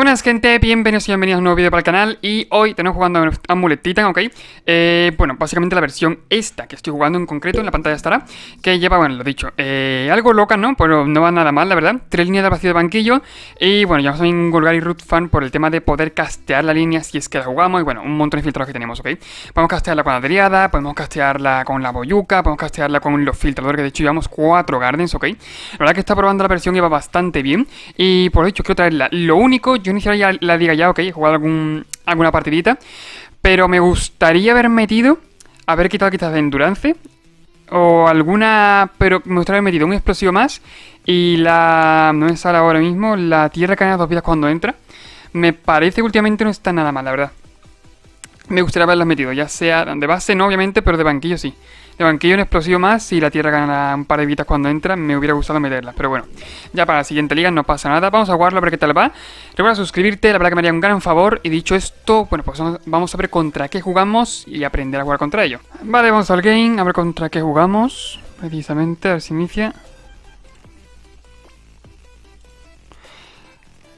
Buenas gente, bienvenidos y bienvenidos a un nuevo vídeo para el canal. Y hoy tenemos jugando a Amulet Titan, ¿ok? Bueno, básicamente la versión esta que estoy jugando en concreto, en la pantalla estará, que lleva, bueno, lo dicho, algo loca, ¿no? Pero no va nada mal, la verdad. 3 líneas de vacío de banquillo. Y bueno, ya vamos a ver Golgari Root Fan por el tema de poder castear la línea si es que la jugamos. Y bueno, un montón de filtros que tenemos, ¿ok? Podemos castearla con la Driada, podemos castearla con la Boyuca, podemos castearla con los filtradores, que de hecho llevamos 4 Gardens, ¿ok? La verdad que está probando la versión y va bastante bien. Y por lo dicho, quiero traerla. Lo único, yo iniciaría la liga ya, ok, he jugado alguna partidita, pero me gustaría haber quitado quizás de Endurance o alguna, pero me gustaría haber metido un explosivo más y no me sale ahora mismo, la tierra que gana 2 vidas cuando entra. Me parece que últimamente no está nada mal, la verdad. Me gustaría haberlas metido, ya sea de base no, obviamente, pero de banquillo sí. De banquillo un explosivo más y la tierra gana un par de vidas cuando entra, me hubiera gustado meterlas. Pero bueno, ya para la siguiente liga no pasa nada. Vamos a jugarlo a ver qué tal va. Recuerda suscribirte, la verdad que me haría un gran favor. Y dicho esto, bueno, pues vamos a ver contra qué jugamos y aprender a jugar contra ello. Vale, vamos al game, a ver contra qué jugamos. Precisamente, a ver si inicia.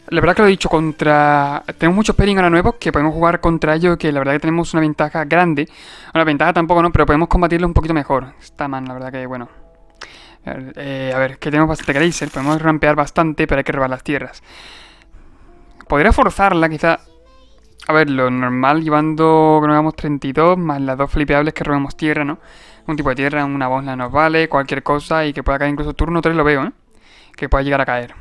La verdad que lo he dicho, tenemos muchos pairings ahora nuevos que podemos jugar contra ellos, que la verdad que tenemos una ventaja grande. Una ventaja tampoco, ¿no? Pero podemos combatirlo un poquito mejor. Está mal, la verdad que, bueno. A ver, que tenemos bastante Grazer. Podemos rampear bastante, pero hay que robar las tierras. Podría forzarla, quizá. A ver, lo normal, llevando que nos hagamos 32, más las 2 flipeables que robemos tierra, ¿no? Un tipo de tierra, una bosna nos vale, cualquier cosa, y que pueda caer incluso turno 3 lo veo, ¿eh? Que pueda llegar a caer.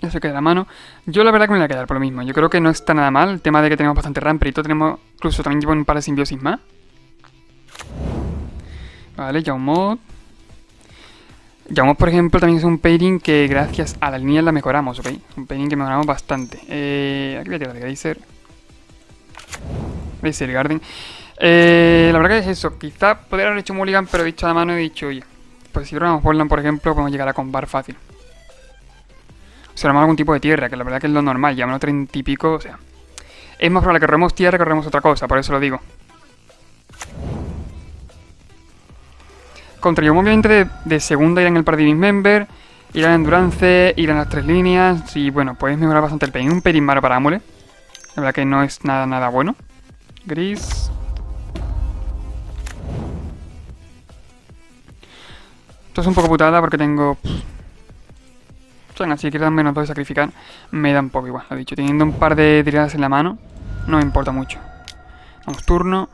Ya se queda la mano. Yo la verdad que me la voy a quedar por lo mismo. Yo creo que no está nada mal. El tema de que tenemos bastante ramper y todo. Tenemos, incluso también llevo un par de simbiosis más. Vale, Yaumod. Yaumod, por ejemplo, también es un pairing que gracias a la línea la mejoramos, ¿ok? Un pairing que mejoramos bastante. Aquí voy a tirar de Grazer. Grazer Garden. La verdad que es eso. Quizá podría haber hecho Mulligan, pero he dicho a la mano y he dicho, oye, pues si robamos Portland, por ejemplo, podemos llegar a combar fácil. O sea, algún tipo de tierra, que la verdad que es lo normal, ya menos 30 y pico, o sea. Es más probable que robemos tierra que robemos otra cosa, por eso lo digo. Contra yo obviamente de segunda irán el Paradigm Member, irán Endurance, irán las 3 líneas, y bueno, podéis mejorar bastante el pain. Un pelín malo para Amulet. La verdad que no es nada bueno. Gris. Esto es un poco putada porque tengo... Así que dan menos 2 de sacrificar, me da un poco igual, lo dicho. Teniendo un par de tiradas en la mano, no me importa mucho. Vamos, turno.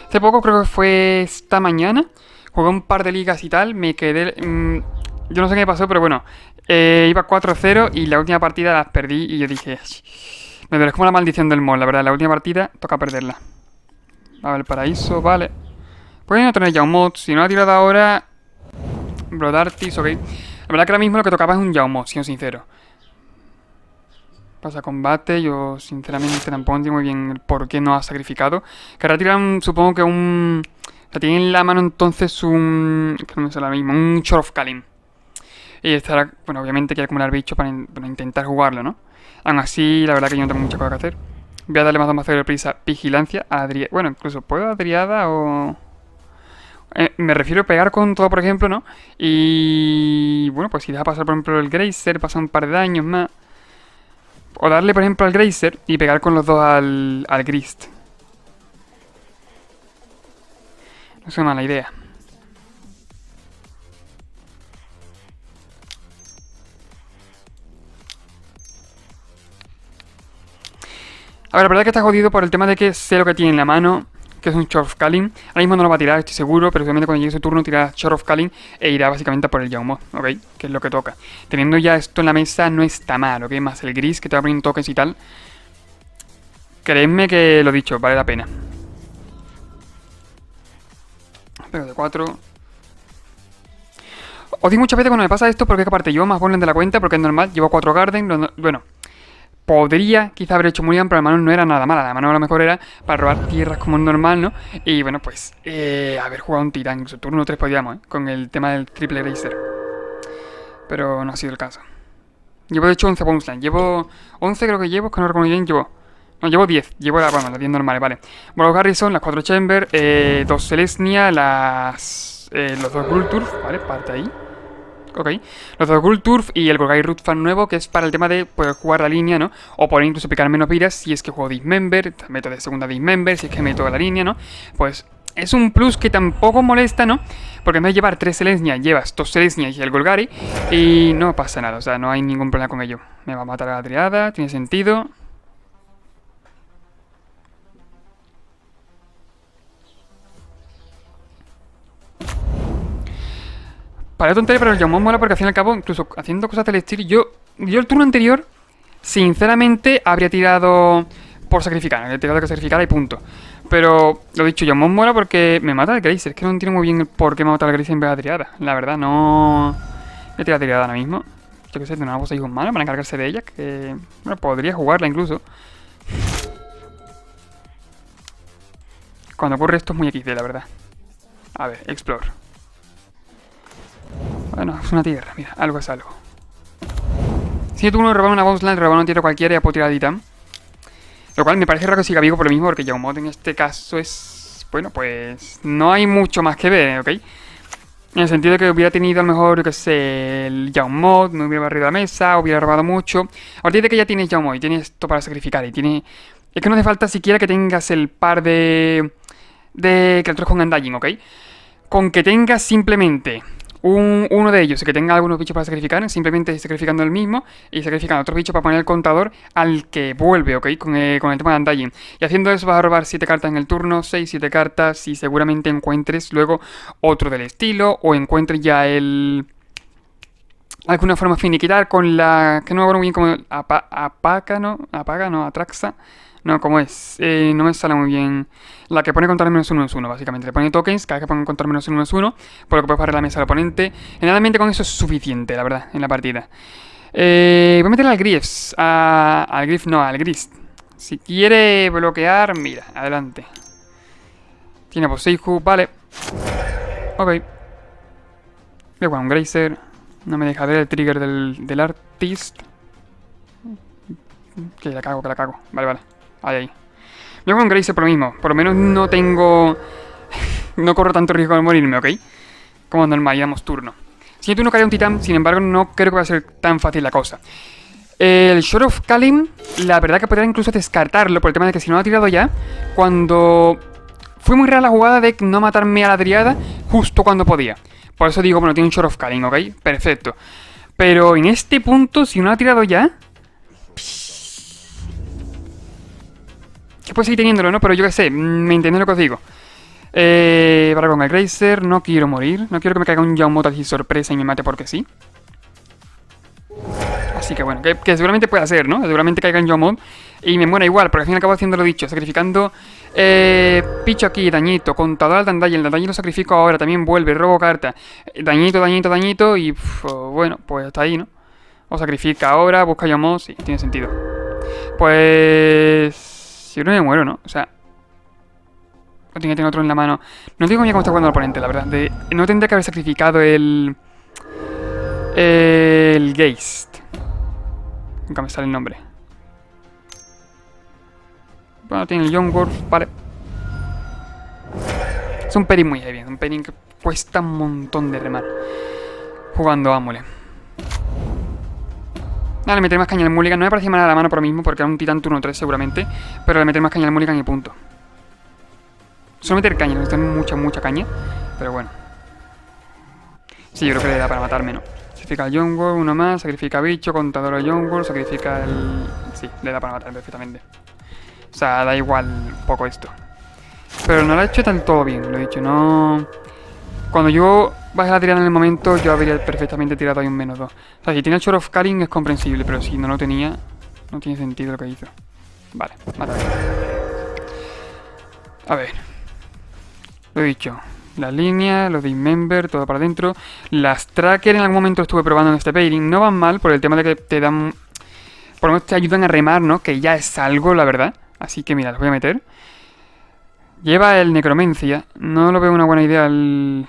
Hace poco, creo que fue esta mañana, jugué un par de ligas y tal, me quedé... yo no sé qué pasó, pero bueno, iba 4-0 y la última partida las perdí y yo dije... Me duele, es como la maldición del mod, la verdad, la última partida toca perderla. A ver, el paraíso, vale. Pueden no tener Yaumod, si no la he tirado ahora... Brodartis, ok. La verdad que ahora mismo lo que tocaba es un Yaumod, siendo sincero. Pasa combate, yo sinceramente tampoco entiendo muy bien el por qué no ha sacrificado. Que ahora tiran, supongo que un... O sea, tiene en la mano entonces un... Que no me sale ahora mismo, un Shore of Kalim. Y estará, bueno, obviamente quiere acumular bicho para intentar jugarlo, ¿no? Aún así, la verdad que yo no tengo mucha cosa que hacer. Voy a darle más 2 de prisa, vigilancia a Adriada. Bueno, incluso puedo Adriada o... me refiero a pegar con todo, por ejemplo, ¿no? Y... Bueno, pues si deja pasar, por ejemplo, el Grazer, pasa un par de daños más. O darle, por ejemplo, al Grazer y pegar con los dos al Grist. No es una mala idea. A ver, la verdad es que está jodido por el tema de que sé lo que tiene en la mano, que es un Shore of Kalim. Ahora mismo no lo va a tirar, estoy seguro, pero seguramente cuando llegue su turno tirará Shore of Kalim e irá básicamente por el Yaumod, ¿ok? Que es lo que toca. Teniendo ya esto en la mesa no está mal, ¿ok? Más el gris que te va a poner tokens y tal. Creedme que lo dicho, vale la pena. Pero de 4. Os digo muchas veces cuando me pasa esto porque aparte llevo más Borderlands de la cuenta, porque es normal, llevo 4 Garden, bueno... Podría quizá haber hecho Mulligan, pero la mano no era nada mala. La mano a lo mejor era para robar tierras como es normal, ¿no? Y bueno, pues haber jugado un titán. Incluso turno 3 podíamos, con el tema del triple Grazer. Pero no ha sido el caso. Llevo de hecho 11 Bonesland. Llevo 11 creo que llevo, es que no recuerdo muy bien. No, llevo 10. Llevo las 10 normales, vale. Bueno, los Garrison, las 4 Chamber, 2 Celestia, las... los dos Gulturf, ¿vale? Parte ahí. Ok. Los dos Gulturf y el Golgai Root Fan nuevo, que es para el tema de poder jugar la línea, ¿no? O poder incluso picar menos vidas si es que juego Dismember, meto de segunda Dismember, si es que meto la línea, ¿no? Pues es un plus que tampoco molesta, ¿no? Porque en vez de llevar 3 Selesnya, llevas 2 Selesnya y el Golgari y no pasa nada, o sea, no hay ningún problema con ello. Me va a matar a la triada, tiene sentido. Para tontería, pero el Yaumon mola porque al fin y al cabo, incluso haciendo cosas del estilo, yo el turno anterior, sinceramente, habría tirado por sacrificar, habría tirado que sacrificar y punto. Pero, lo dicho, Yaumon mola porque me mata el Grazer, es que no entiendo muy bien por qué me mata el Grazer en vez de la triada. La verdad, no... Voy a tirar la triada ahora mismo. Yo qué sé, tener una voz ahí con mala para encargarse de ella, que... Bueno, podría jugarla incluso. Cuando ocurre esto es muy XD, la verdad. A ver, Explore. Bueno, es una tierra, mira, algo es algo. Si yo turno robar una Bounce robar una tierra cualquiera y ya puedo tirar Titan. Lo cual me parece raro que siga vivo por lo mismo, porque Yaumod en este caso es... Bueno, pues no hay mucho más que ver, ¿ok? En el sentido de que hubiera tenido a lo mejor, yo que sé, el Yaumod, me hubiera barrido la mesa, hubiera robado mucho. A partir de que ya tienes Yaumod y tienes esto para sacrificar y tiene... Es que no hace falta siquiera que tengas el par de criaturas con Undying, ¿ok? Con que tengas simplemente... uno de ellos, que tenga algunos bichos para sacrificar, simplemente sacrificando el mismo y sacrificando otros bichos para poner el contador al que vuelve, ¿ok? Con el tema de Undying. Y haciendo eso vas a robar 7 cartas en el turno, 6, 7 cartas y seguramente encuentres luego otro del estilo o encuentres ya el... alguna forma finiquitar con la... que no me acuerdo bien como... Atraxa. No, ¿cómo es? No me sale muy bien. La que pone contar -1 es 1, básicamente. Le pone tokens, cada vez que pone contar -1 es 1, por lo que puedes parar la mesa al oponente. Generalmente con eso es suficiente, la verdad, en la partida. Voy a meter al Griefs. Al Grief no, al Grist. Si quiere bloquear, mira, adelante. Tiene Boseiju, vale. Ok. Voy a jugar un Grazer. No me deja ver el trigger del Artist. Que la cago, Vale, vale. Ahí. Yo con Grazer por lo mismo. Por lo menos no tengo... no corro tanto riesgo de morirme, ¿ok? Como normal, damos turno. Si turno cae un titán, sin embargo, no creo que va a ser tan fácil la cosa. El Shore of Kalim, la verdad que podría incluso descartarlo por el tema de que si no lo ha tirado ya, cuando... Fue muy rara la jugada de no matarme a la triada justo cuando podía. Por eso digo, bueno, tiene un Shore of Kalim, ¿ok? Perfecto. Pero en este punto, si no lo ha tirado ya... Que puede seguir teniéndolo, ¿no? Pero yo qué sé, me entiendo lo que os digo. Para con el Grazer, no quiero morir. No quiero que me caiga un Yaumod así sorpresa y me mate porque sí. Así que bueno, que seguramente puede hacer, ¿no? Seguramente caiga un Yaumod y me muera igual, porque al fin acabo haciendo lo dicho, sacrificando picho aquí, dañito, contador al Dandai, el Dandai lo sacrifico ahora, también vuelve, robo carta, dañito y bueno, pues hasta ahí, ¿no? O sacrifica ahora, busca Yaumod, sí, tiene sentido. Pues... yo no me muero, ¿no? O sea... no tengo que tener otro en la mano. No tengo miedo cómo está jugando el oponente, la verdad. No tendría que haber sacrificado el Geist. Nunca me sale el nombre. Bueno, tiene el Young Wolf, vale. Es un Perry muy heavy. Es un Perry que cuesta un montón de remar. Jugando Amulet. Nada, le meteré más caña al Mulligan. No me parecía mal a la mano por lo mismo, porque era un titán turno 3 seguramente. Pero le meteré más caña al Mulligan y punto. Solo meter caña, necesito mucha caña. Pero bueno. Sí, yo creo que le da para matarme, ¿no? Sacrifica al Youngwall, uno más, sacrifica bicho, contador al Youngwall, sacrifica el... sí, le da para matar perfectamente. O sea, da igual un poco esto. Pero no lo ha hecho tan todo bien, lo he dicho, no... Cuando yo bajé la tirada en el momento, yo habría perfectamente tirado ahí un -2. O sea, si tiene el Shore of Kalim es comprensible, pero si no lo tenía, no tiene sentido lo que hizo. Vale, mátame. A ver. Lo he dicho. Las líneas, los Dismember, todo para adentro. Las Tracker en algún momento estuve probando en este pairing. No van mal por el tema de que te dan... por lo menos te ayudan a remar, ¿no? Que ya es algo, la verdad. Así que mira, los voy a meter. Lleva el Necromencia. No lo veo una buena idea el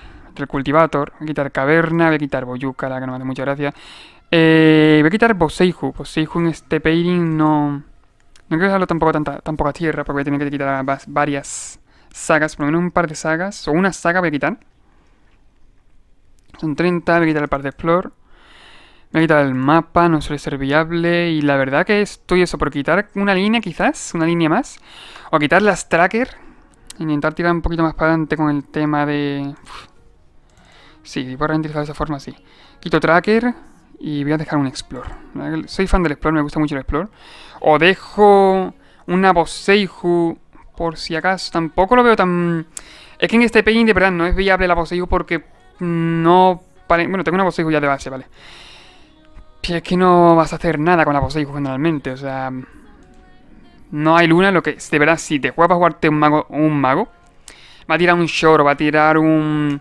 Cultivator. Voy a quitar Caverna, voy a quitar Boyuka, la que no me hace mucha gracia. Voy a quitar Boseiju. Boseiju en este pairing no... no quiero dejarlo tampoco tan poca tierra, porque voy a tener que quitar varias sagas, por lo menos un par de sagas, o una saga voy a quitar. Son 30, voy a quitar el par de explore. Me voy a quitar el mapa, no suele ser viable. Y la verdad que estoy eso, por quitar una línea quizás, una línea más. O quitar las tracker. Intentar tirar un poquito más para adelante con el tema de... Sí, puedo renderizar de esa forma, sí. Quito tracker y voy a dejar un explore. Soy fan del explore, me gusta mucho el explore. O dejo una Boseiju por si acaso. Tampoco lo veo tan... Es que en este paint de verdad no es viable la Boseiju porque no... Bueno, tengo una Boseiju ya de base, ¿vale? Pero es que no vas a hacer nada con la Boseiju generalmente, o sea... No hay luna, lo que... De verdad, si te juegas para jugarte un mago, va a tirar un Shore, va a tirar un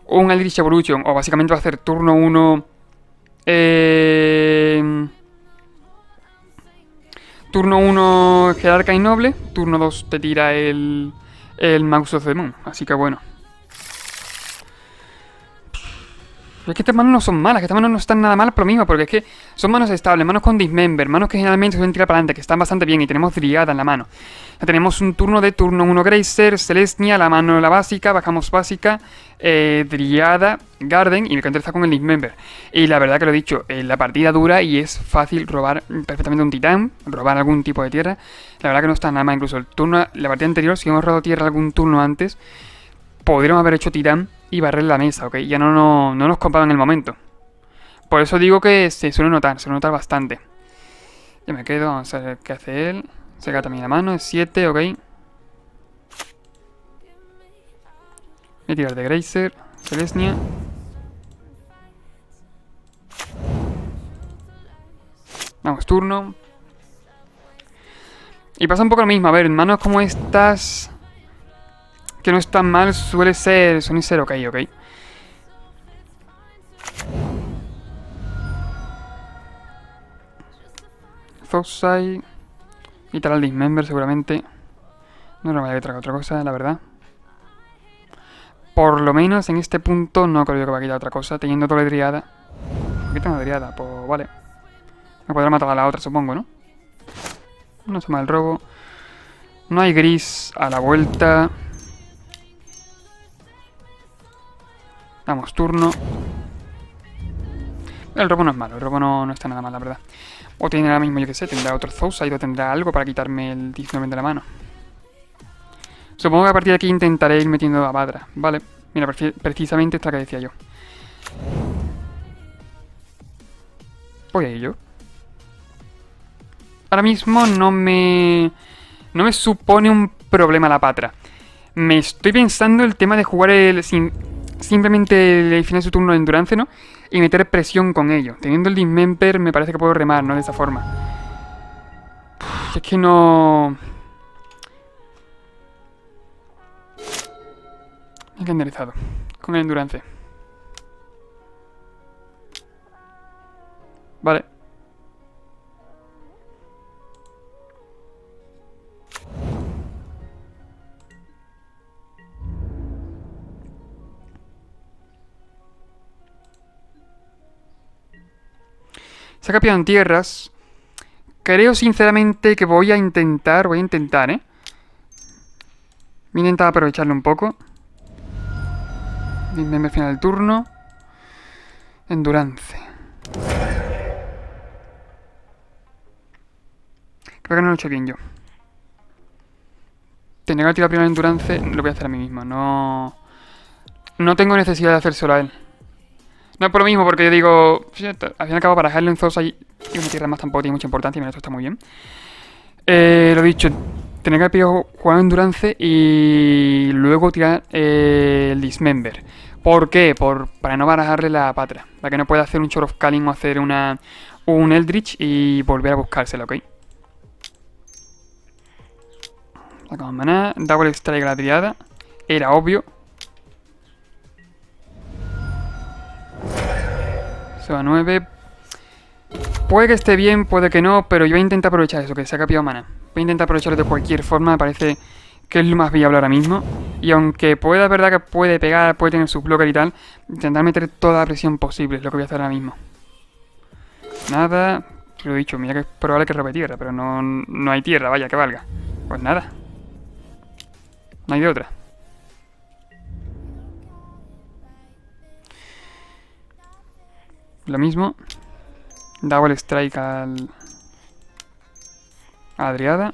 Eldritch Evolution, o básicamente va a hacer turno 1... turno 1 Jerarca y Noble, turno 2 te tira el Magus of the Moon, así que bueno. Es que estas manos no son malas, que estas manos no están nada mal por lo mismo, porque es que son manos estables, manos con Dismember, manos que generalmente suelen tirar para adelante, que están bastante bien, y tenemos Driada en la mano. Ya tenemos un turno de turno 1 Grazer, Celestia, la mano la básica, bajamos básica, Driada, Garden, y me contesta con el Dismember. Y la verdad que lo he dicho, la partida dura y es fácil robar perfectamente un titán, robar algún tipo de tierra. La verdad que no está nada mal, incluso el turno, la partida anterior, si hemos robado tierra algún turno antes, podríamos haber hecho titán y barrer la mesa, ¿ok? Ya no nos compraban en el momento. Por eso digo que se suele notar bastante. Ya me quedo, vamos a ver qué hace él. Se gasta también la mano, es 7, ok. Voy a tirar de Grazer, Celestia. Vamos, turno. Y pasa un poco lo mismo, a ver, en manos como estas... que no están mal, suelen ser ok. Zousai. Quitar al Dismember seguramente. No me vaya a traer otra cosa, la verdad. Por lo menos en este punto no creo que va a quitar otra cosa, teniendo doble Driada. ¿Por qué tengo Driada? Pues vale. Me podrá matar a la otra, supongo, ¿no? No se me el robo. No hay gris a la vuelta. Vamos, turno. El robo no es malo, el robo no está nada mal, la verdad. O tiene ahora mismo, yo que sé, tendrá otro Zousai o tendrá algo para quitarme el Dismember de la mano. Supongo que a partir de aquí intentaré ir metiendo a Badra. Vale, mira, precisamente esta que decía yo. Voy a ello. Ahora mismo no me supone un problema la Patra. Me estoy pensando el tema de jugar simplemente el final de su turno de Endurance, ¿no? Y meter presión con ello. Teniendo el Dismember me parece que puedo remar, ¿no? De esa forma. Es que no... Hay que enderezado. Con el Endurance. Vale. Se ha capeado en tierras. Creo sinceramente que voy a intentar, Voy a intentar aprovecharlo un poco. Dismember final del turno. Endurance. Creo que no lo he hecho bien yo. Tendría que tirar primero Endurance, lo voy a hacer a mí mismo. No tengo necesidad de hacérselo a él. No es por lo mismo, porque yo digo... Al fin y al cabo, para dejarle un Zousai y una tierra más tampoco tiene mucha importancia. Mira, esto está muy bien. Lo dicho, tener que haber pillado jugar Endurance y luego tirar el Dismember. ¿Por qué? Para no barajarle la Patra. Para que no pueda hacer un Shore of Calling o hacer un Eldritch y volver a buscársela, ¿ok? Sacamos maná, Double Strike a la Driada. Era obvio. Se va a 9. Puede que esté bien, puede que no, pero yo voy a intentar aprovechar eso, que se ha capiado mana. Voy a intentar aprovecharlo de cualquier forma, me parece que es lo más viable ahora mismo. Y aunque pueda, verdad que puede pegar, puede tener su blocker y tal, intentar meter toda la presión posible, es lo que voy a hacer ahora mismo. Nada, lo he dicho, mira que es probable que robe tierra, pero no hay tierra, vaya, que valga. Pues nada. No hay de otra. Lo mismo. Double Strike al... a Adriada.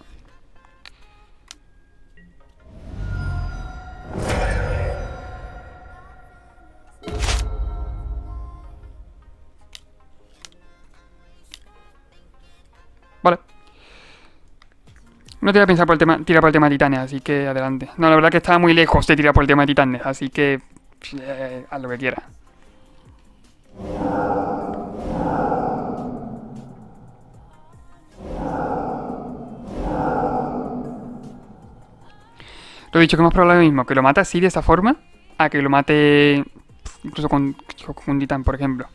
Vale. No te voy a pensar por el tema, tirar por el tema de titanes, así que adelante. No, la verdad que estaba muy lejos de tirar por el tema de titanes, así que... haz lo que quieras. Lo he dicho, que más probable lo mismo, que lo mate así de esa forma, a que lo mate incluso con un titán, por ejemplo.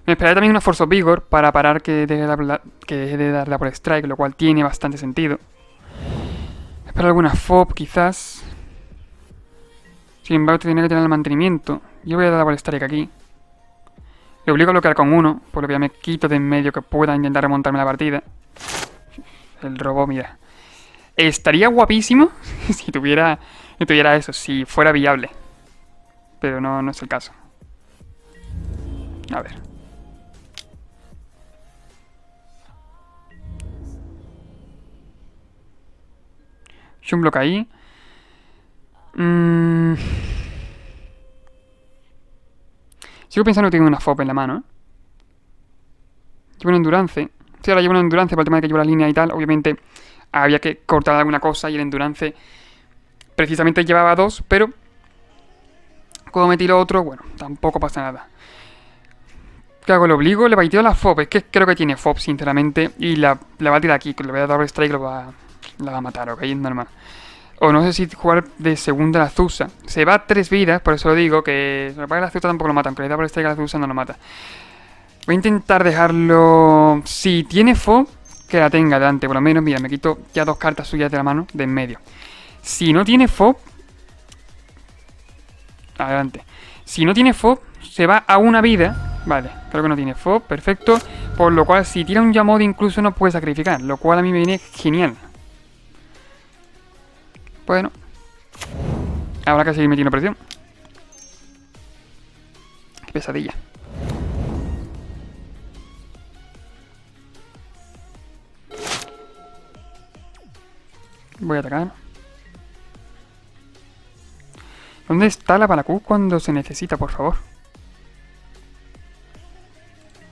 Me esperaré también una Force of Vigor para parar que deje de dar Double Strike, lo cual tiene bastante sentido. Espero alguna FOB quizás. Sin embargo, tiene que tener el mantenimiento. Yo voy a dar Double Strike aquí. Le obligo a bloquear con uno, por lo que ya me quito de en medio que pueda intentar remontarme la partida. El robot, mira. Estaría guapísimo si tuviera eso, si fuera viable. Pero no es el caso. A ver. Un bloque ahí. Sigo pensando que tengo una FOB en la mano. Llevo un endurance. Sí, ahora llevo un endurance por el tema de que llevo la línea y tal. Obviamente había que cortar alguna cosa y el endurance precisamente llevaba 2, pero como me tiro otro, bueno, tampoco pasa nada. ¿Qué hago? ¿Lo obligo? Le baiteo la FOB. Es que creo que tiene FOB, sinceramente. Y la va a tirar aquí. Le voy a dar doble strike y la va a matar, ok, es normal. O no sé si jugar de segunda la Zusa. Se va a 3 vidas, por eso lo digo, que si le paga la Zusa tampoco lo mata. Aunque le da doble strike a la Zusa no lo mata. Voy a intentar dejarlo... Si tiene FOB, que la tenga delante. Por lo menos, mira, me quito ya 2 cartas suyas de la mano, de en medio. Si no tiene FOB... Adelante. Si no tiene FOB, se va a una vida. Vale, creo que no tiene FOB, perfecto. Por lo cual, si tira un Yamod incluso no puede sacrificar. Lo cual a mí me viene genial. Bueno. Habrá que seguir metiendo presión. Qué pesadilla. Voy a atacar. ¿Dónde está la Balakut cuando se necesita, por favor?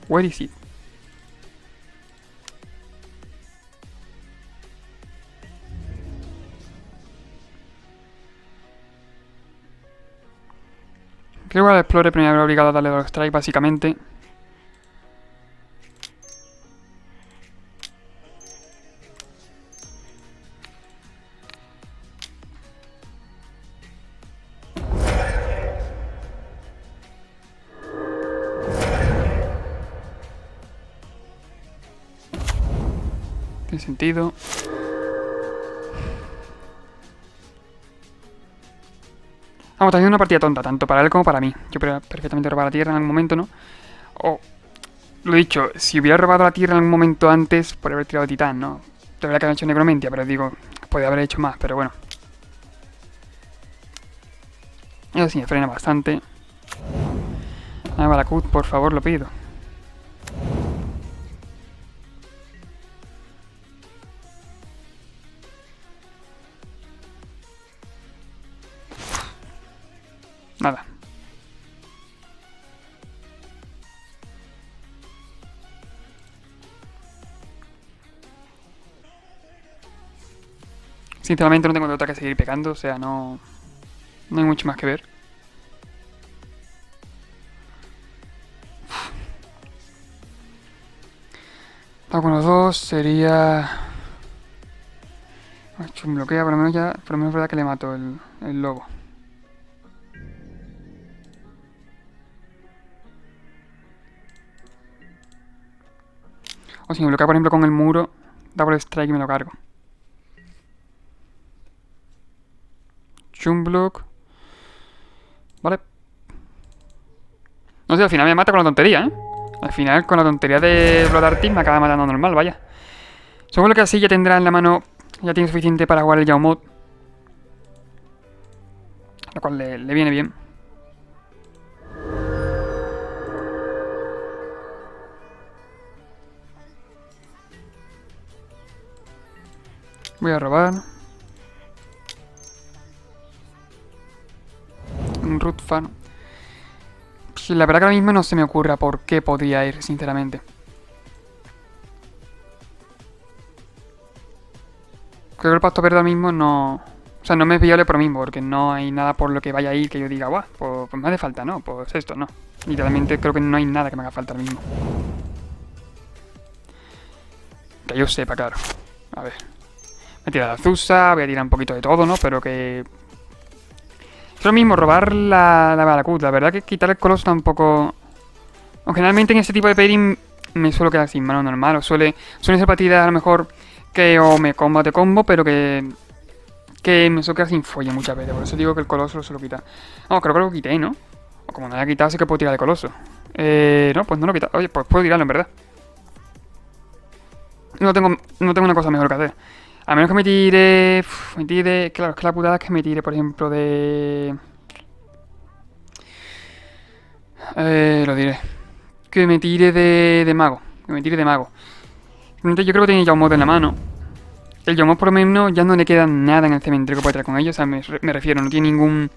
Where is it? Creo que al Explorer primero me habría obligado a darle dos strike, básicamente. Tiene sentido. Vamos, está haciendo una partida tonta, tanto para él como para mí. Yo podría perfectamente robar la tierra en algún momento, ¿no? O, lo dicho, si hubiera robado la tierra en algún momento antes, podría haber tirado titán, ¿no? Tendría que haber hecho necromentia, pero digo, podría haber hecho más, pero bueno. Eso sí, me frena bastante. Ah, Balakut, por favor, lo pido. Nada. Sinceramente no tengo otra que seguir pegando, o sea, no hay mucho más que ver. Para con los dos sería... Ha hecho un bloqueo, por lo menos ya, por lo menos es verdad que le mato el lobo. O si me bloquea, por ejemplo, con el muro, double strike y me lo cargo. Chumblock. Vale. No sé, al final me mata con la tontería, ¿eh? Al final, con la tontería de Blood Artist me acaba matando normal, vaya. Seguro que así ya tendrá en la mano... Ya tiene suficiente para jugar el Yaumod. Lo cual le viene bien. Voy a robar. Un root farm. Sí, la verdad que ahora mismo no se me ocurra por qué podría ir, sinceramente. Creo que el pacto verde ahora mismo no... O sea, no me es viable por lo mismo, porque no hay nada por lo que vaya a ir que yo diga, guau, pues me hace falta, ¿no? Pues esto, no. Literalmente creo que no hay nada que me haga falta ahora mismo. Que yo sepa, claro. A ver. Me tira la Azusa, voy a tirar un poquito de todo, ¿no? Pero que... Es lo mismo, robar la Baracut. La verdad que quitar el coloso tampoco... Aunque generalmente en este tipo de pairing me suelo quedar sin mano normal. O suele ser partidas a lo mejor que o me combate combo, pero que me suelo quedar sin folla muchas veces. Por eso digo que el coloso lo suelo quitar. No, creo que lo quité, ¿no? O como no lo haya quitado, sí que puedo tirar el coloso. No, pues no lo he quitado. Oye, pues puedo tirarlo en verdad. No tengo una cosa mejor que hacer. A menos que me tire... Claro, es que la putada es que me tire, por ejemplo, de... lo diré. Que me tire de mago. Que me tire de mago. Realmente yo creo que tiene ya un mod en la mano. El Yomod por lo menos ya no le queda nada en el cementerio que puede traer con ellos. O sea, me refiero, no tiene ningún...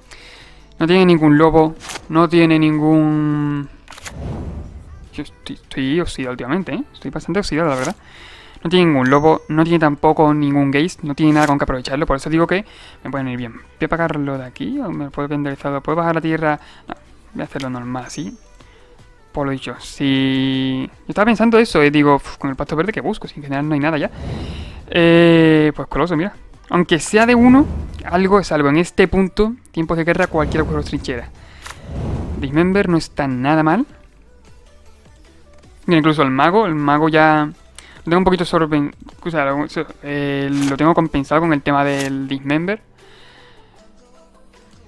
No tiene ningún lobo. No tiene ningún... Yo estoy oxidado últimamente, ¿eh? Estoy bastante oxidado, la verdad. No tiene ningún lobo, no tiene tampoco ningún Geist, no tiene nada con que aprovecharlo, por eso digo que me pueden ir bien. ¿Voy a apagarlo de aquí o me lo puedo enderezar? ¿Puedo bajar la tierra? No, voy a hacerlo normal, así. Por lo dicho, si... Yo estaba pensando eso, digo, con el pacto verde que busco, si en general no hay nada ya. Pues coloso, mira. Aunque sea de uno, algo es algo. En este punto, tiempos de guerra, cualquiera coge los trincheras. Dismember no está nada mal. Mira, incluso el mago ya... Lo tengo un poquito o sea, lo tengo compensado con el tema del Dismember.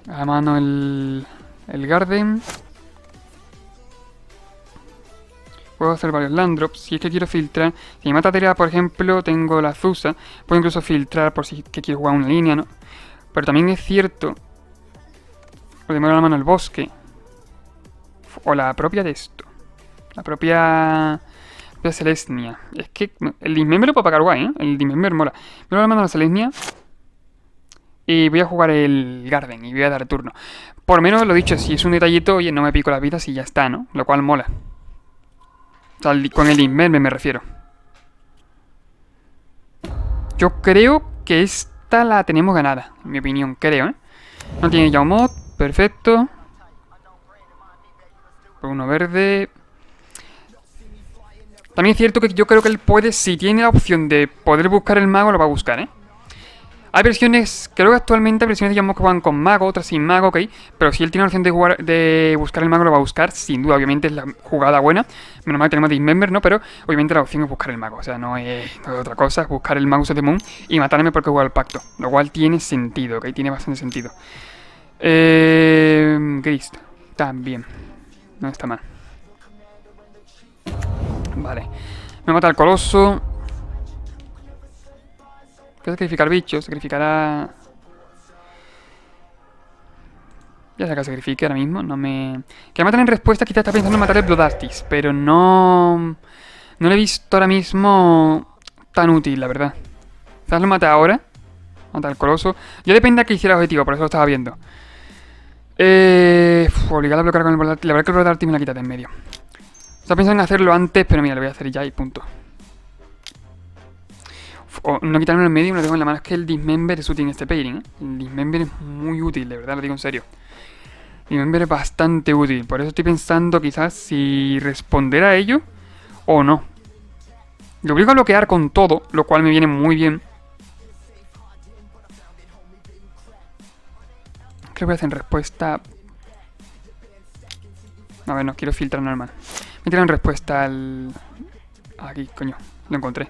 A mano el Garden. Puedo hacer varios land drops. Si es que quiero filtrar. Si me mata Tera, por ejemplo, tengo la Azusa. Puedo incluso filtrar por si es que quiero jugar una línea, ¿no? Pero también es cierto. Lo demoro la mano el bosque. O la propia de esto. La propia Selesnya. Es que el Dismember lo puedo pagar guay, ¿eh? El Dismember mola. Me lo mando a la Selesnya. Y voy a jugar el Garden. Y voy a dar turno. Por lo menos lo dicho, si es un detallito, oye, no me pico las vidas y ya está, ¿no? Lo cual mola. O sea, con el Dismember me refiero. Yo creo que esta la tenemos ganada. En mi opinión, creo, ¿eh? No tiene ya un mod. Perfecto. Uno verde. También es cierto que yo creo que él puede, si tiene la opción de poder buscar el mago, lo va a buscar, ¿eh? Hay versiones, creo que actualmente hay versiones digamos que van con mago, otras sin mago, ok. Pero si él tiene la opción de buscar el mago, lo va a buscar, sin duda. Obviamente es la jugada buena. Menos mal que tenemos Dismember, ¿no? Pero obviamente la opción es buscar el mago. O sea, no es otra cosa, es buscar el Magus of the Moon y matarme porque juega el pacto. Lo cual tiene sentido, ok. Tiene bastante sentido. Grist, también. No está mal. Vale. Me mata el coloso. Voy a sacrificar bichos. Sacrificará... Ya sé que sacrifique ahora mismo. No me... Que me maten en respuesta. Quizás está pensando en matar el Blood Artist. Pero no... No lo he visto ahora mismo tan útil, la verdad. Quizás lo mate ahora. Mata el coloso. Yo depende de que hiciera objetivo. Por eso lo estaba viendo. Obligado a bloquear con el Blood Artist. La verdad que el Blood Artist me la quita de en medio. Estaba pensando en hacerlo antes, pero mira, lo voy a hacer ya y punto. O no quitarme en el medio y me lo tengo en la mano. Es que el Dismember es útil en este pairing, ¿eh? El Dismember es muy útil, de verdad, lo digo en serio. El Dismember es bastante útil. Por eso estoy pensando quizás si responder a ello o no. Lo obligo a bloquear con todo, lo cual me viene muy bien. Creo que voy a hacer en respuesta... A ver, no, quiero filtrar normal. Me tiran en respuesta al... Aquí, coño, lo encontré.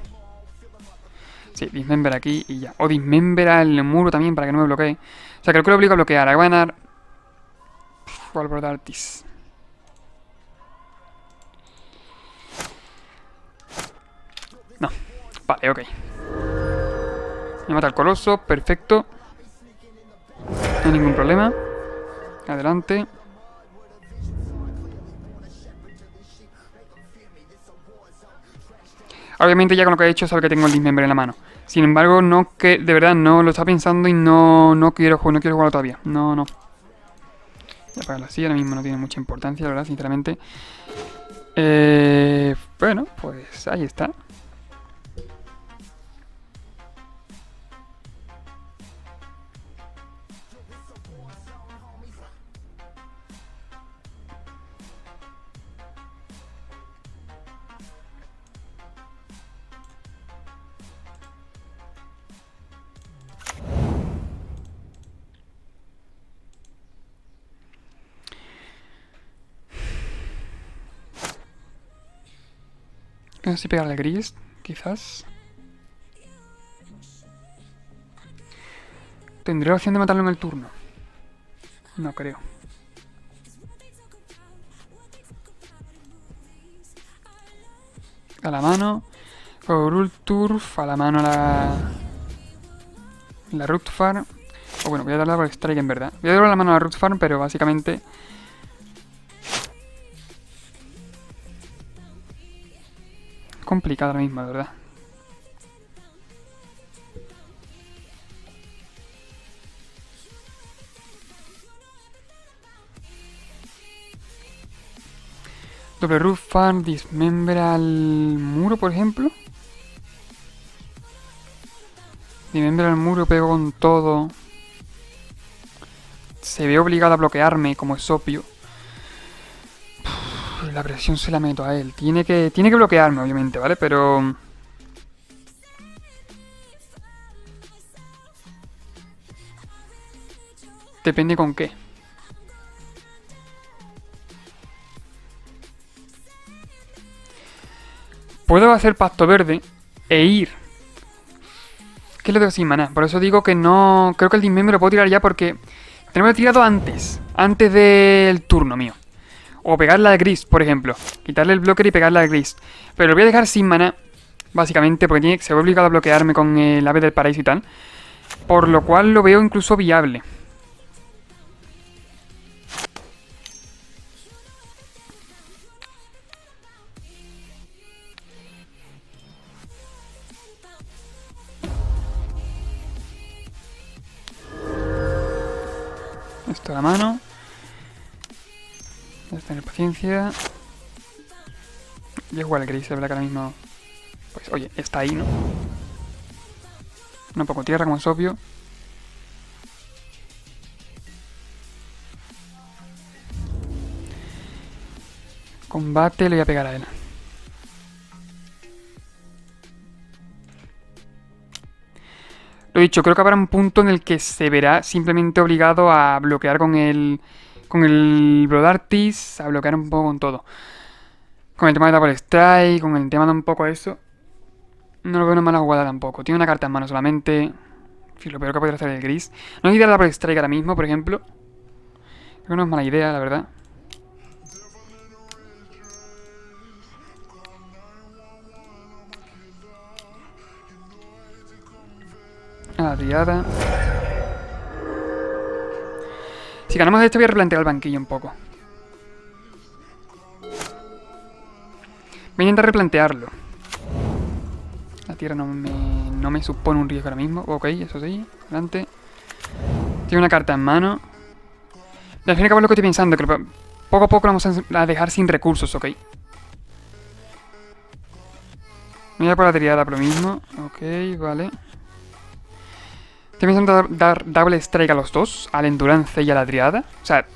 Sí, Dismember aquí y ya. O Dismember al muro también para que no me bloquee. O sea, creo que lo obligo a bloquear. Ahora voy a ganar... Walbrood Artis. No. Vale, ok. Me mata el coloso, perfecto. No hay ningún problema. Adelante. Obviamente ya con lo que he hecho sabe que tengo el Dismember en la mano. Sin embargo, no que de verdad no lo estaba pensando y no quiero jugarlo todavía. No. Voy a apagarlo así, ahora mismo no tiene mucha importancia, la verdad, sinceramente. Bueno, pues ahí está. No sé si pegarle gris, quizás. ¿Tendré la opción de matarlo en el turno? No creo. A la mano. Turf, a la mano la Root Farm. O bueno, voy a darle a Strike en verdad. Voy a darle la mano a la Root Farm, pero básicamente... complicado ahora mismo, la verdad. Doble Root Farm, Dismembra al muro, por ejemplo. Dismembra al muro, pego con todo. Se ve obligado a bloquearme, como es obvio. La presión se la meto a él. Tiene que bloquearme, obviamente, ¿vale? Pero... depende con qué. Puedo hacer pacto verde e ir. ¿Qué le doy sin maná? Por eso digo que no... creo que el Dismember lo puedo tirar ya porque... tenemos que tirado antes. Antes del turno mío. O pegarle al gris, por ejemplo. Quitarle el blocker y pegarle al gris. Pero lo voy a dejar sin maná. Básicamente porque se ve obligado a bloquearme con el ave del paraíso y tal. Por lo cual lo veo incluso viable. Esto a la mano. Voy a tener paciencia. Voy a jugar el gris, es verdad que ahora mismo... pues oye, está ahí, ¿no? No pongo tierra, como es obvio. Combate, le voy a pegar a él. Lo dicho, creo que habrá un punto en el que se verá simplemente obligado a bloquear con el Blood Artist, a bloquear un poco con todo. Con el tema de Double Strike, con el tema de un poco eso. No lo veo una mala jugada tampoco. Tiene una carta en mano solamente. En fin, lo peor que podría hacer el gris. No hay idea de Double Strike ahora mismo, por ejemplo. Creo que no es mala idea, la verdad. A la triada. Si ganamos esto voy a replantear el banquillo un poco. Voy a intentar replantearlo. La tierra no me supone un riesgo ahora mismo. Ok, eso sí. Adelante. Tiene una carta en mano. Y al fin y al cabo es lo que estoy pensando. Que poco a poco lo vamos a dejar sin recursos, ok. Me voy a por la triada por lo mismo. Ok, vale. Estoy pensando dar Double Strike a los dos. Al Endurance y a la triada. O sea...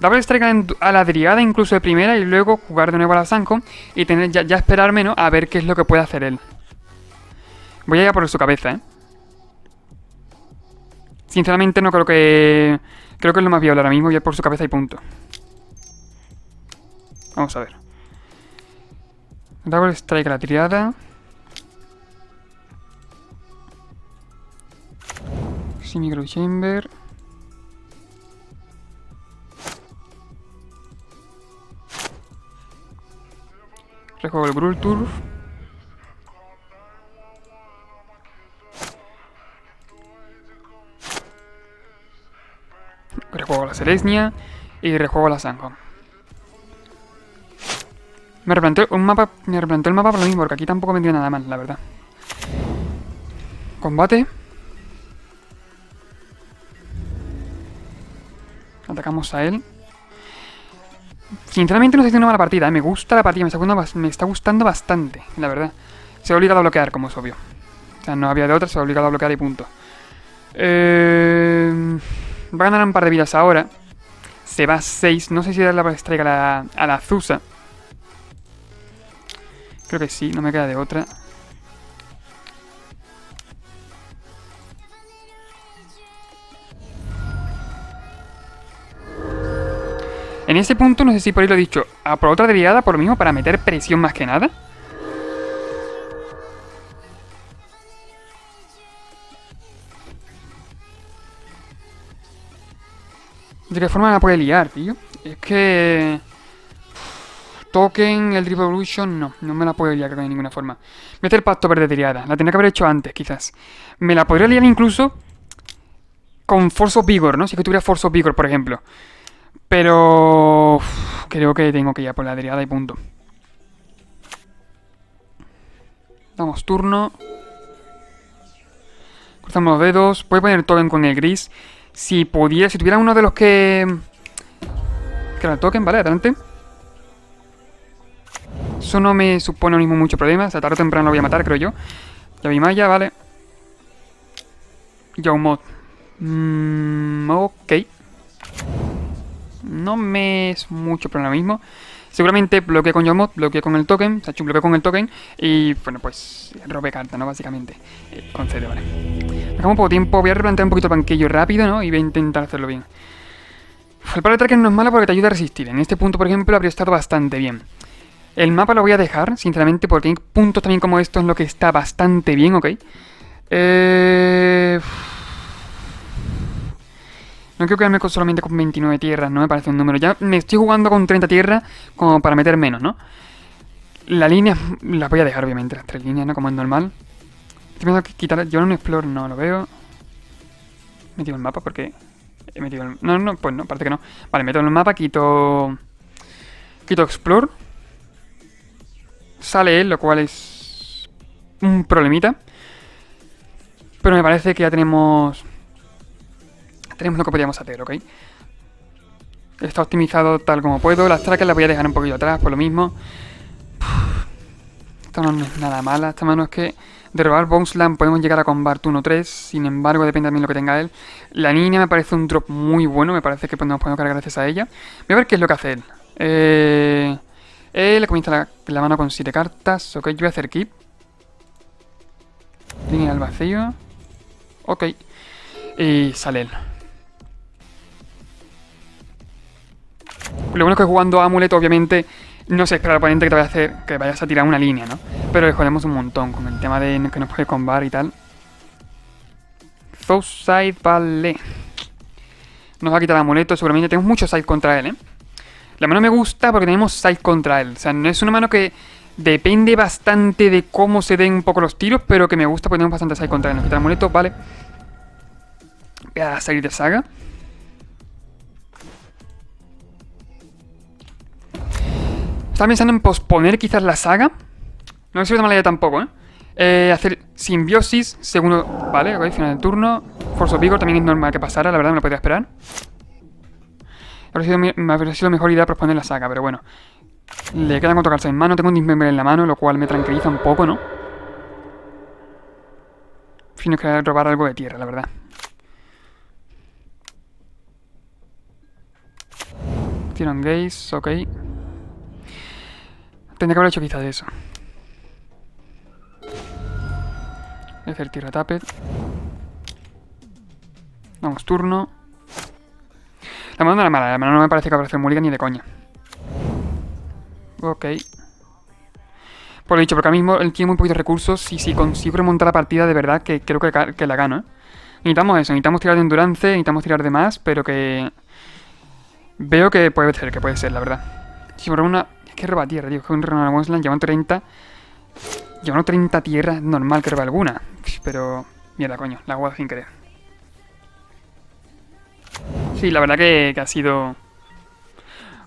Double Strike a la triada incluso de primera y luego jugar de nuevo a la Sanko y tener ya esperarme, ¿no? A ver qué es lo que puede hacer él. Voy a ir a por su cabeza, ¿eh? Sinceramente no creo que... creo que es lo más viable ahora mismo. Voy a ir por su cabeza y punto. Vamos a ver. Double Strike a la triada. Micro Chamber. Rejuego el Brul Turf. Rejuego la Selesnya y rejuego la Sanjo. Me replanteo el mapa por lo mismo, porque aquí tampoco vendría nada mal, la verdad. Combate. Atacamos a él. Sinceramente no estoy haciendo una mala partida, ¿eh? Me gusta la partida, me está gustando bastante, la verdad. Se ha obligado a bloquear, como es obvio. O sea, no había de otra, se ha obligado a bloquear y punto. Va a ganar un par de vidas ahora. Se va a 6. No sé si darle la strike a la Zusa. Creo que sí, no me queda de otra. En ese punto, no sé si por ahí lo he dicho, a por otra derivada, por lo mismo, para meter presión más que nada. ¿De qué forma me la puede liar, tío? Es que... Token, el Drip Evolution, no me la puedo liar creo, de ninguna forma. Mete el pacto verde triada, la tendría que haber hecho antes, quizás. Me la podría liar incluso con Force of Vigor, ¿no? Si que tuviera Force of Vigor, por ejemplo. Pero... creo que tengo que ir a por la triada y punto. Damos turno. Cruzamos los dedos. Puede poner token con el gris. Si tuviera uno de los que era el token, vale, adelante. Eso no me supone ahora mismo mucho problema. O sea, tarde o temprano lo voy a matar, creo yo. Ya vi Maya, vale. Yaumod. Ok. No me es mucho problema mismo. Seguramente bloqueé con Yaumod, bloqueé con el token. O sea, bloqueé con el token. Y bueno, pues robe carta, ¿no? Básicamente. Concede, vale. Me acabo poco tiempo. Voy a replantear un poquito el banquillo rápido, ¿no? Y voy a intentar hacerlo bien. El palo de tracker no es malo porque te ayuda a resistir. En este punto, por ejemplo, habría estado bastante bien. El mapa lo voy a dejar, sinceramente, porque hay puntos también como estos en lo que está bastante bien, ¿ok? No quiero quedarme solamente con 29 tierras, no me parece un número. Ya me estoy jugando con 30 tierras como para meter menos, ¿no? La línea la voy a dejar, obviamente, las 3 líneas, ¿no? Como es normal. Tengo que quitar... Yo un Explore no lo veo. He metido el mapa porque... He metido el... No, pues no, parece que no. Vale, meto en el mapa, quito Explore. Sale él, lo cual es un problemita. Pero me parece que ya tenemos lo que podíamos hacer, ¿ok? Está optimizado tal como puedo. Las trackers las voy a dejar un poquito atrás, por lo mismo. Esta no es nada mala. Esta mano es que de robar Bonesland podemos llegar a combat 1-3. Sin embargo, depende también de lo que tenga él. La niña me parece un drop muy bueno. Me parece que nos podemos cargar gracias a ella. Voy a ver qué es lo que hace él. Le comienza la mano con 7 cartas. Ok, yo voy a hacer keep. Línea al vacío. Ok. Y sale él. Lo bueno es que jugando a Amulet, obviamente, no se espera al oponente que te vaya a hacer que vayas a tirar una línea, ¿no? Pero le jodemos un montón con el tema de que nos puede combar y tal. Southside, vale. Nos va a quitar el amuleto, seguramente. Tenemos mucho side contra él, ¿eh? La mano me gusta porque tenemos side contra él. O sea, no es una mano que depende bastante de cómo se den un poco los tiros, pero que me gusta porque tenemos bastante side contra él. Nos quita el amuleto, vale. Voy a salir de saga. Estaba pensando en posponer quizás la saga. No es una mala idea tampoco, ¿eh? Hacer simbiosis, segundo... Vale, ok, final del turno. Force of Vigor también es normal que pasara, la verdad me lo podría esperar. Me habría sido mejor idea posponer la saga, pero bueno. Le quedan 4 cartas en mano, tengo un Dismember en la mano, lo cual me tranquiliza un poco, ¿no? Fino que robar algo de tierra, la verdad. Tiran Gaze, ok. Tendría que haber hecho quizás eso. Voy a hacer tierra tapet. Vamos, turno. La mano no era mala, la mano no me parece que habrá hacer mulligan ni de coña. Ok. Por lo dicho, porque ahora mismo él tiene muy poquitos recursos y si consigo remontar la partida de verdad, que creo que la gano, ¿eh? Necesitamos eso, necesitamos tirar de endurance, necesitamos tirar de más, pero que... Veo que puede ser, la verdad. Si por una... Es que roba tierra, tío, es que un Ronald Wonsland llevan 30... Llevan 30 tierras, es normal que roba alguna. Pero... Mierda, coño, la guarda sin querer. Sí, la verdad que ha sido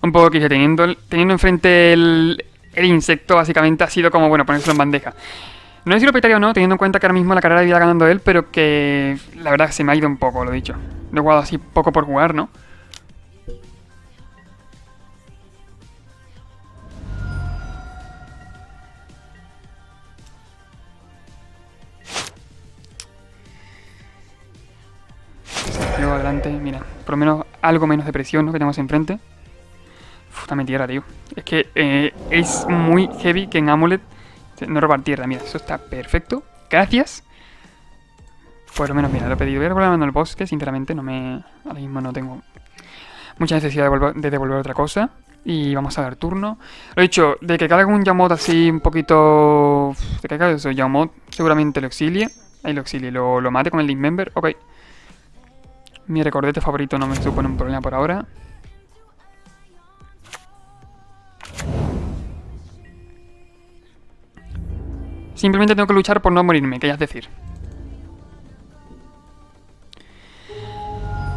un poco que teniendo enfrente el insecto, básicamente ha sido como, bueno, ponérselo en bandeja. No sé si lo petaría o no, teniendo en cuenta que ahora mismo la carrera iba ganando él, pero que la verdad se me ha ido un poco, lo dicho. Lo he jugado así poco por jugar, ¿no? Luego adelante, mira, por lo menos algo menos de presión, ¿no? Que tenemos enfrente. Uf, dame tierra, tío. Es que es muy heavy que en Amulet no robar tierra. Mira, eso está perfecto. Gracias. Por lo menos, mira, lo he pedido. Voy a volver al bosque, sinceramente. Ahora mismo no tengo mucha necesidad de devolver otra cosa. Y vamos a dar turno. Lo he dicho, de que caiga un Yamot así un poquito... De que caiga eso, Yamot seguramente lo exilie. Ahí lo exilie, lo mate con el Dismember. Ok. Mi recordete favorito no me supone un problema por ahora. Simplemente tengo que luchar por no morirme, que ya es decir.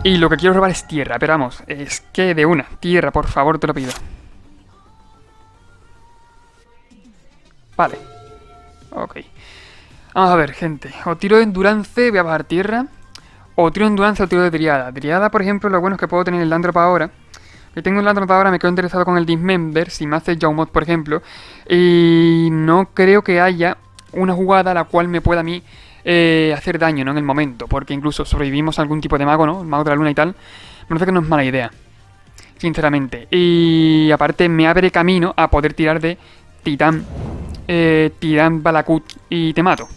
Y lo que quiero robar es tierra, pero vamos, es que de una. Tierra, por favor, te lo pido. Vale. Ok. Vamos a ver, gente. O tiro de endurance, voy a bajar tierra. O tiro de endurance o tiro de triada. Triada, por ejemplo, lo bueno es que puedo tener el Landrop ahora. Que tengo el Landrop ahora, me quedo interesado con el Dismember. Si me hace Jawmod, por ejemplo. Y no creo que haya una jugada a la cual me pueda a mí hacer daño, ¿no? En el momento. Porque incluso sobrevivimos a algún tipo de mago, ¿no? El mago de la luna y tal. Me parece que no es mala idea. Sinceramente. Y aparte me abre camino a poder tirar de Titán. Titán Balakut y te mato.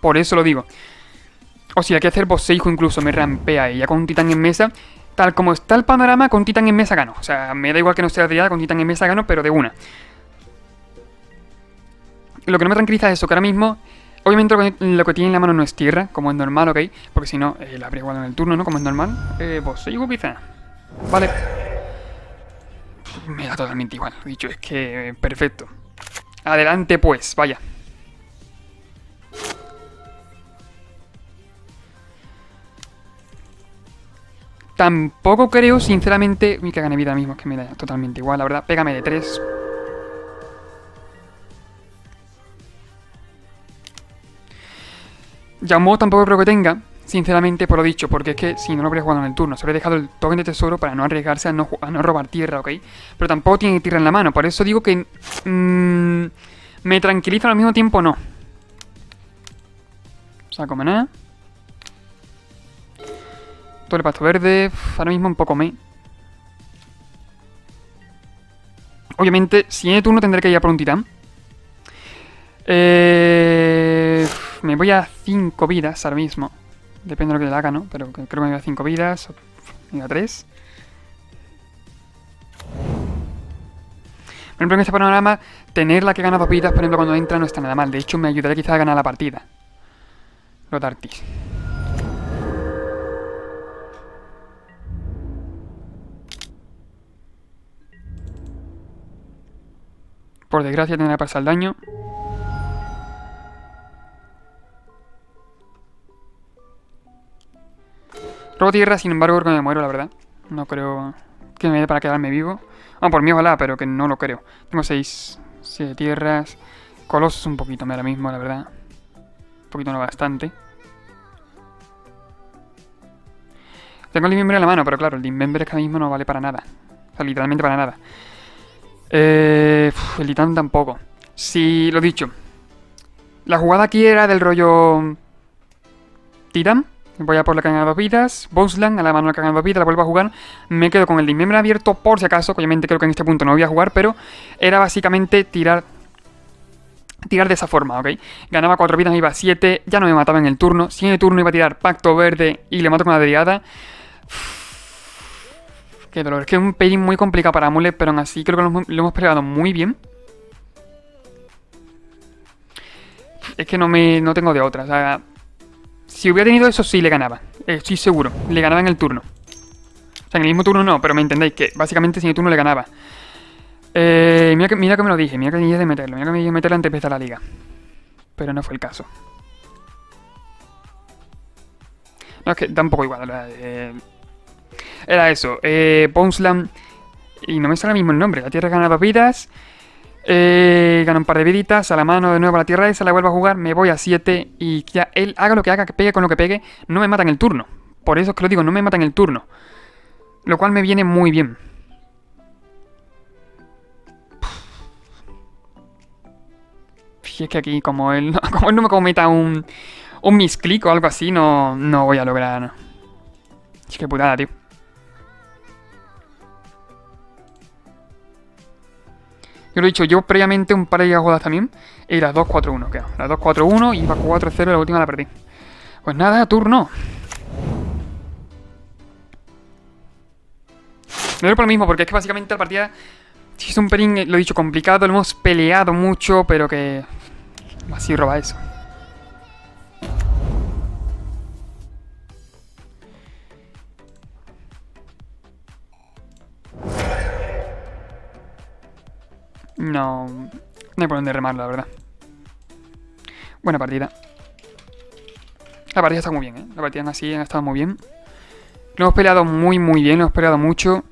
Por eso lo digo. O si hay que hacer Bosseijo incluso me rampea y ya con un titán en mesa. Tal como está el panorama, con titán en mesa gano. O sea, me da igual que no sea triada, con titán en mesa gano, pero de una. Lo que no me tranquiliza es eso, que ahora mismo... Obviamente lo que tiene en la mano no es tierra, como es normal, ¿ok? Porque si no, la habría igual en el turno, ¿no? Como es normal. Bosseijo quizá. Vale. Me da totalmente igual, lo dicho, es que... perfecto. Adelante pues, vaya. Tampoco creo, sinceramente... Uy, que gane vida mismo, es que me da totalmente igual, la verdad. Pégame de 3. Yamo tampoco creo que tenga, sinceramente, por lo dicho, porque es que si no lo habría jugado en el turno. Se habría dejado el token de tesoro para no arriesgarse a no robar tierra, ¿ok? Pero tampoco tiene tierra en la mano, por eso digo que... me tranquiliza, al mismo tiempo no. Saco maná. Todo el pasto verde. Ahora mismo un poco me. Obviamente, si en el turno tendré que ir a por un titán. Me voy a 5 vidas ahora mismo. Depende de lo que le haga, ¿no? Pero creo que me voy a 5 vidas. Me voy a 3. Por ejemplo, en este panorama, tener la que gana 2 vidas, por ejemplo, cuando entra no está nada mal. De hecho, me ayudaría quizás a ganar la partida. Los Dartis. Por desgracia tendrá que pasar el daño. Robo tierra, sin embargo, creo que me muero, la verdad. No creo que me dé para quedarme vivo. Bueno, por mí ojalá, pero que no lo creo. Tengo 6 tierras. Colosos un poquito ahora mismo, la verdad. Un poquito, no bastante. Tengo el Dismember en la mano, pero claro, el Dismember es que ahora mismo no vale para nada. O sea, literalmente para nada. El Titán tampoco. Si, lo dicho. La jugada aquí era del rollo... Titán. Voy a por la que gana 2 vidas. Bossland, a la mano que gana 2 vidas, la vuelvo a jugar. Me quedo con el Dismember abierto por si acaso. Obviamente creo que en este punto no voy a jugar, pero era básicamente tirar de esa forma, ¿ok? Ganaba 4 vidas, me iba a 7. Ya no me mataba en el turno. Si en el turno iba a tirar Pacto Verde y le mato con la Driada. Qué dolor. Es que es un pelín muy complicado para Amulet, pero aún así creo que lo hemos peleado muy bien. Es que no tengo de otra. O sea, si hubiera tenido eso, sí le ganaba. Estoy seguro. Le ganaba en el turno. O sea, en el mismo turno no, pero me entendéis que básicamente sin el turno le ganaba. Mira que me lo dije. Mira que dije de meterlo. Mira que me dije de meterlo antes de empezar la liga. Pero no fue el caso. No, es que da un poco igual. Era eso, Bonesland. Y no me sale mismo el nombre. La tierra gana 2 vidas. Gana un par de viditas. A la mano de nuevo a la tierra esa. La vuelvo a jugar. Me voy a 7. Y ya él haga lo que haga, que pegue con lo que pegue. No me mata en el turno. Por eso es que lo digo, no me mata en el turno. Lo cual me viene muy bien. Si es que aquí, como él no me cometa un misclick o algo así, no voy a lograr. Es que putada, tío. Yo lo he dicho, yo previamente un par de jugadas también. Y las 2-4-1, claro. Las 2-4-1, iba 4-0, la última la perdí. Pues nada, turno. Me doy por lo mismo, porque es que básicamente la partida sí es un pelín, lo he dicho, complicado. Lo hemos peleado mucho, pero que así roba eso. No hay por dónde remarlo, la verdad. Buena partida. La partida está muy bien, ¿eh? La partida así ha estado muy bien. Lo hemos peleado muy bien, lo hemos peleado mucho.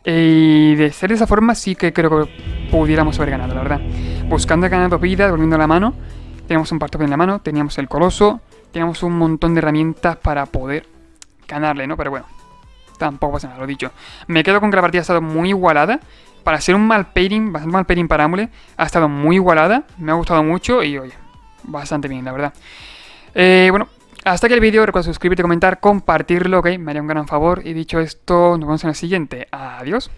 Y de ser de esa forma sí que creo que pudiéramos haber ganado, la verdad. Buscando ganar 2 vidas, volviendo a la mano. Teníamos un parto en la mano, teníamos el coloso. Teníamos un montón de herramientas para poder ganarle, ¿no? Pero bueno, tampoco pasa nada, lo dicho. Me quedo con que la partida ha estado muy igualada. Para ser un mal pairing, bastante mal pairing para Amulet, ha estado muy igualada. Me ha gustado mucho y, oye, bastante bien, la verdad. Bueno, hasta aquí el vídeo. Recuerda suscribirte, comentar, compartirlo, ¿ok? Me haría un gran favor. Y dicho esto, nos vemos en el siguiente. Adiós.